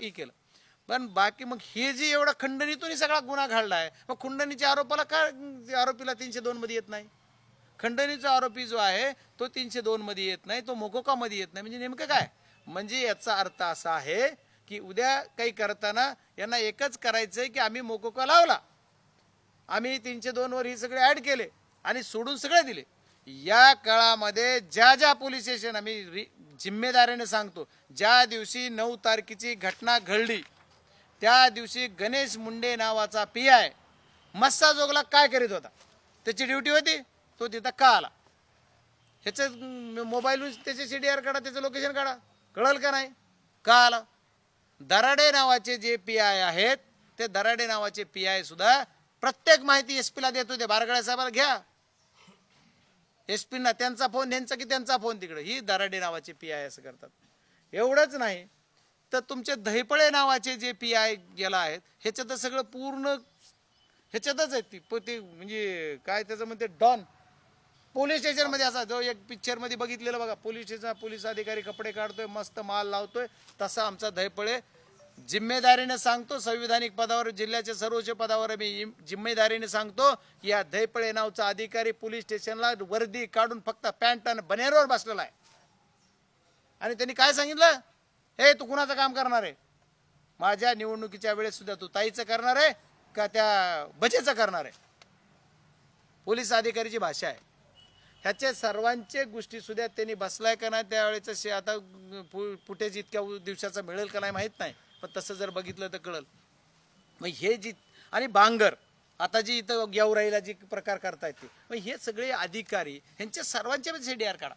हे केलं. पण बाकी मग हे जे एवढा खंडणीतूनही सगळा गुन्हा घडला आहे, मग खंडणीच्या आरोपाला का आरोपीला 302 मध्ये येत नाही? खंडणीचा आरोपी जो आहे तो 302 मध्ये येत नाही, तो मोकोका मध्ये येत नाही. म्हणजे नेमकं काय? म्हणजे याचा अर्थ असा आहे की उद्या काही करताना यांना एकच करायचंय की आम्ही मोकोका लावला, आम्ही 302 वर ही सगळे ऍड केले आणि सोडून सगळे दिले. या काळामध्ये ज्या ज्या पोलीस स्टेशन, आम्ही जिम्मेदारीने सांगतो, ज्या दिवशी 9 तारखेची घटना घडली त्या दिवशी गणेश मुंडे नावाचा PI मस्साजोगला काय करीत होता? त्याची ड्युटी होती, तो तिथं का आला? ह्याचं मोबाईलवरून त्याचे CDR काढा, त्याचं लोकेशन काढा, कळलं का नाही का आला? दराडे नावाचे जे PI आहेत, ते दराडे नावाचे PI सुद्धा प्रत्येक माहिती SP ला देत होते. बारगळे साहेबाला घ्या, SP ना त्यांचा फोन यांचा की त्यांचा फोन तिकडे, ही दराडे नावाचे PI असं करतात. एवढंच नाही तर तुमचे दहिपळे नावाचे जे PI गेला आहेत, ह्याच्यात सगळं पूर्ण ह्याच्यातच आहेत ती म्हणजे काय त्याचं म्हणते, डॉन. पोलीस स्टेशन मध्ये असा जो एक पिक्चर मध्ये बघितलेलं बघा, पोलीस स्टेशन पोलीस अधिकारी कपडे काढतोय, मस्त माल लावतोय, तसा आमचा दहिपळे. जिम्मेदारीने सांगतो, संविधानिक पदावर, जिल्ह्याच्या सर्वोच्च पदावर मी जिम्मेदारीने सांगतो, या दहिपळे नावचा अधिकारी पोलीस स्टेशनला वर्दी काढून फक्त पॅन्ट आणि बनियानवर बसलेला आहे. आणि त्यांनी काय सांगितलं? हे तू कुणाचं काम करणार आहे? माझ्या निवडणुकीच्या वेळेस सुद्धा तू ताईचं करणार आहे का त्या बजेचं करणार आहे? पोलीस अधिकारीची भाषा आहे. ह्याचे सर्वांचे गोष्टी सुद्धा त्यांनी बसलाय का नाही त्यावेळेचं आता फुटेज इतक्या दिवसाचा मिळेल का नाही माहीत नाही, पण तसं जर बघितलं तर कळलं. मग हे जी आणि बांगर आता जी इथं गेवराईला जी प्रकार करतायत ते, मग हे सगळे अधिकारी ह्यांच्या सर्वांच्या CDR काढा.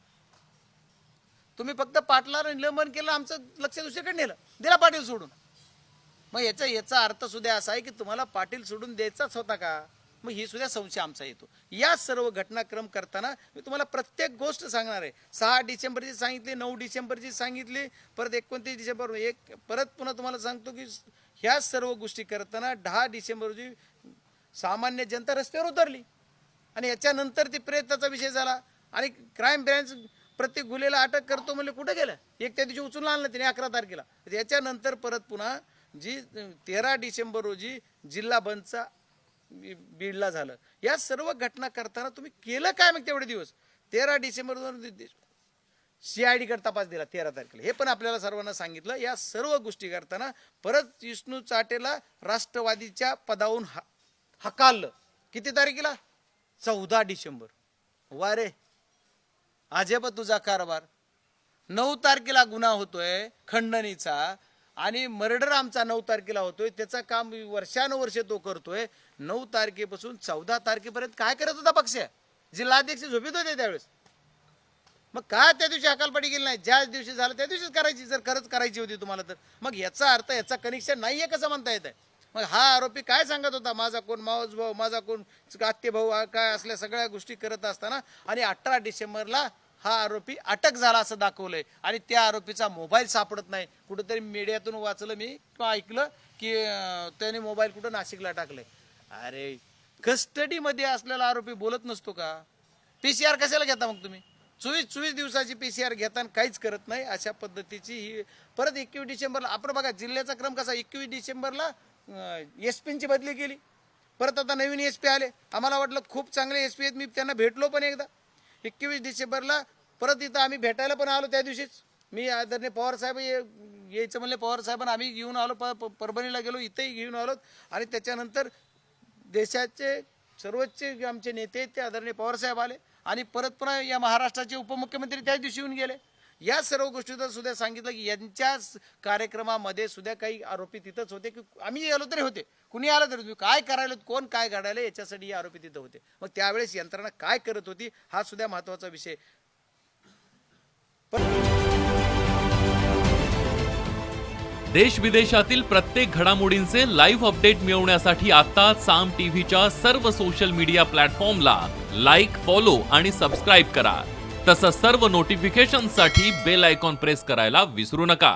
तुम्ही फक्त पाटलाला निलंबन केलं, आमचं लक्ष दुसरीकडे नेलं, दिला पाटील सोडून. मग याचा अर्थ सुद्धा असा आहे की तुम्हाला पाटील सोडून द्यायचाच होता का? मग ही सुद्धा संशय आमचा येतो. या सर्व घटनाक्रम करताना मी तुम्हाला प्रत्येक गोष्ट सांगणार आहे. 6 डिसेंबरची सांगितली, 9 डिसेंबरची सांगितली, परत 29 डिसेंबर परत पुन्हा तुम्हाला सांगतो की ह्या सर्व गोष्टी करताना 10 डिसेंबर रोजी सामान्य जनता रस्त्यावर उतरली आणि याच्यानंतर ती प्रेताचा विषय झाला आणि क्राईम ब्रँच प्रत्येक गुन्ह्याला अटक करतो म्हणजे कुठे गेलं? एक त्या दिवशी उचलून आणलं त्याने 11 तारखेला. याच्यानंतर परत पुन्हा जी 13 डिसेंबर रोजी जिल्हा बंदचा बीडला झालं. या सर्व घटना करताना तुम्ही केलं काय मग तेवढे दिवस? 13 डिसेंबर CID कडे तपास दिला 13 तारखेला, हे पण आपल्याला सर्वांना सांगितलं. या सर्व गोष्टी करताना परत विष्णू चाटेला राष्ट्रवादीच्या पदावरून हकाललं. किती तारखेला? 14 डिसेंबर. वा रे अजब तुझा कारभार. 9 तारखेला गुन्हा होतोय खंडणीचा आणि मर्डर आमचा 9 तारखेला होतोय, त्याचा काम वर्षानुवर्षे तो करतोय. 9 तारखेपासून 14 तारखेपर्यंत काय करत होता पक्ष? जिल्हाध्यक्ष झोपीत होते त्यावेळेस. मग काय त्या दिवशी हकालपट्टी केली नाही? ज्या दिवशी झालं त्या दिवशीच करायची, जर खरंच करायची होती तुम्हाला तर. मग याचा अर्थ याचा कनेक्शन नाहीये कसं म्हणता येत आहे? मग हा आरोपी काय सांगत होता? माझा कोण मावस भाऊ, माझा कोण आत्ते भाऊ, काय असल्या सगळ्या गोष्टी करत असताना आणि 18 डिसेंबरला हा आरोपी अटक झाला असं दाखवलंय आणि त्या आरोपीचा मोबाईल सापडत नाही. कुठेतरी मीडियातून वाचलं मी किंवा ऐकलं की त्याने मोबाईल कुठं नाशिकला टाकलंय. अरे कस्टडीमध्ये असलेला आरोपी बोलत नसतो का? PCR कशाला घेता मग तुम्ही? 24 दिवसाची PCR घेताना काहीच करत नाही. अशा पद्धतीची ही परत 21 डिसेंबरला आपण बघा जिल्ह्याचा क्रम कसा. 21 डिसेंबरला SP ची बदली केली, परत आता नवीन SP आले. आम्हाला वाटलं खूप चांगले SP आहेत, मी त्यांना भेटलो पण एकदा. 21 डिसेंबरला परत इथं आम्ही भेटायला पण आलो. त्या दिवशीच मी आदरणीय पवार साहेब यायचं म्हणले, पवार साहेबांना आम्ही घेऊन आलो, परभणीला गेलो, इथंही घेऊन आलो. आणि त्याच्यानंतर देशाचे सर्वोच्च आमचे नेते ते आदरणीय पवार साहेब आले आणि परत पुन्हा या महाराष्ट्राचे उपमुख्यमंत्री त्याच दिवशी येऊन गेले. या सर्व गोष्टीचा सुद्धा सांगितलं की यांच्याच कार्यक्रमामध्ये सुद्धा काही आरोपी तिथंच होते की आम्ही गेलो तरी होते, कुणी आलं तरी काय करायला, कोण काय घडायला, याच्यासाठी आरोपी तिथं होते. मग त्यावेळेस यंत्रणा काय करत होती हा सुद्धा महत्वाचा विषय. देश विदेशातील प्रत्येक घडामोडींचे लाईव्ह अपडेट मिळवण्यासाठी आता साम टीव्हीच्या सर्व सोशल मीडिया प्लॅटफॉर्मला लाईक, फॉलो आणि सबस्क्राईब करा. तसंच सर्व नोटिफिकेशनसाठी बेल आयकॉन प्रेस करायला विसरू नका.